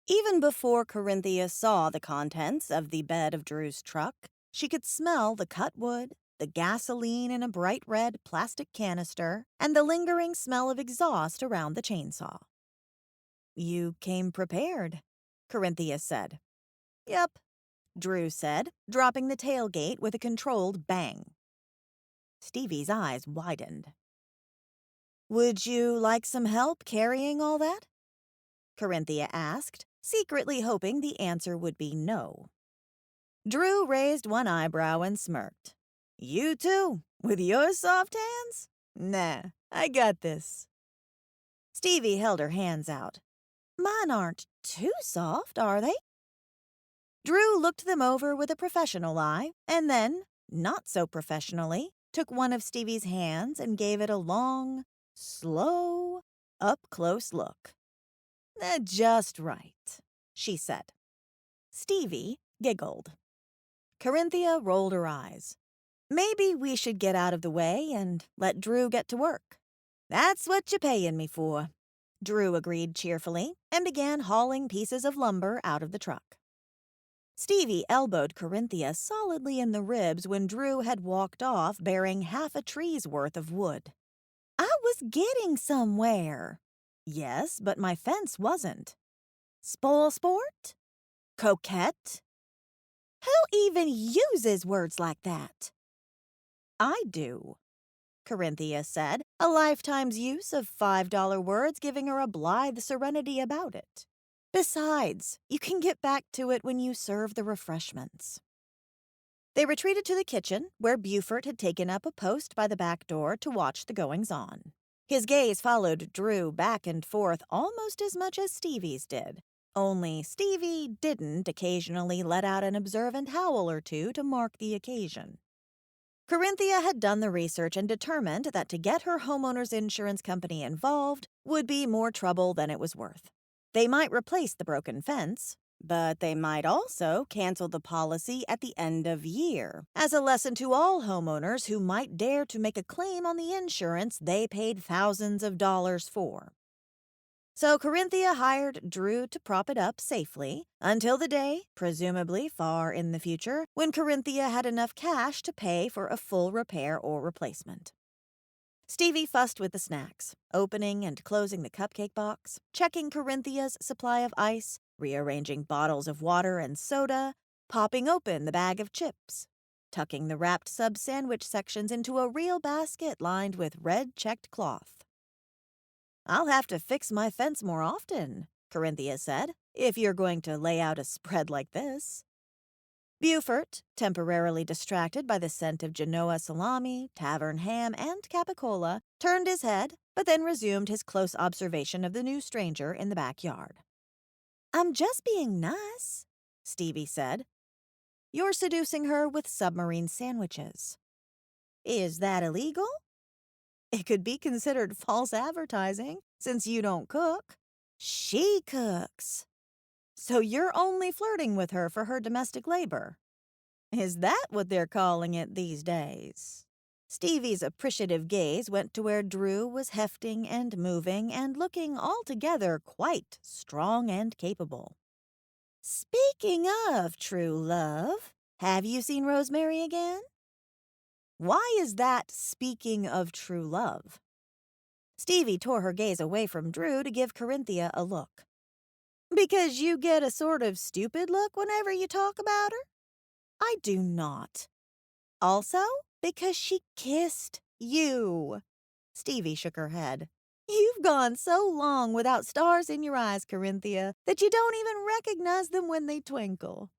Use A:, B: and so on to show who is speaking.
A: Even before Corinthia saw the contents of the bed of Drew's truck, she could smell the cut wood, the gasoline in a bright red plastic canister, and the lingering smell of exhaust around the chainsaw. "You came prepared," Corinthia said. "Yep," Drew said, dropping the tailgate with a controlled bang. Stevie's eyes widened. "Would you like some help carrying all that?" Corinthia asked, secretly hoping the answer would be no. Drew raised one eyebrow and smirked. "You too? With your soft hands? Nah, I got this." Stevie held her hands out. "Mine aren't too soft, are they?" Drew looked them over with a professional eye, and then, not so professionally, took one of Stevie's hands and gave it a long, slow, up-close look. Just right," she said. Stevie giggled. Corinthia rolled her eyes. "Maybe we should get out of the way and let Drew get to work." "That's what you're paying me for," Drew agreed cheerfully and began hauling pieces of lumber out of the truck. Stevie elbowed Corinthia solidly in the ribs when Drew had walked off bearing half a tree's worth of wood. "I was getting somewhere." "Yes, but my fence wasn't." "Spoil sport? Coquette? Who even uses words like that?" "I do," Corinthia said, a lifetime's use of $5 words giving her a blithe serenity about it. "Besides, you can get back to it when you serve the refreshments." They retreated to the kitchen, where Buford had taken up a post by the back door to watch the goings-on. His gaze followed Drew back and forth almost as much as Stevie's did, only Stevie didn't occasionally let out an observant howl or two to mark the occasion. Corinthia had done the research and determined that to get her homeowner's insurance company involved would be more trouble than it was worth. They might replace the broken fence, but they might also cancel the policy at the end of year, as a lesson to all homeowners who might dare to make a claim on the insurance they paid thousands of dollars for. So Corinthia hired Drew to prop it up safely until the day, presumably far in the future, when Corinthia had enough cash to pay for a full repair or replacement. Stevie fussed with the snacks, opening and closing the cupcake box, checking Corinthia's supply of ice, rearranging bottles of water and soda, popping open the bag of chips, tucking the wrapped sub-sandwich sections into a real basket lined with red-checked cloth. "I'll have to fix my fence more often," Corinthia said, "if you're going to lay out a spread like this." Buford, temporarily distracted by the scent of Genoa salami, tavern ham, and capicola, turned his head, but then resumed his close observation of the new stranger in the backyard. "I'm just being nice," Stevie said. "You're seducing her with submarine sandwiches." "Is that illegal?" "It could be considered false advertising, since you don't cook." "She cooks." "So you're only flirting with her for her domestic labor." "Is that what they're calling it these days?" Stevie's appreciative gaze went to where Drew was hefting and moving and looking altogether quite strong and capable. "Speaking of true love, have you seen Rosemary again?" "Why is that speaking of true love?" Stevie tore her gaze away from Drew to give Corinthia a look. "Because you get a sort of stupid look whenever you talk about her?" "I do not." "Also, because she kissed you." Stevie shook her head. "You've gone so long without stars in your eyes, Corinthia, that you don't even recognize them when they twinkle."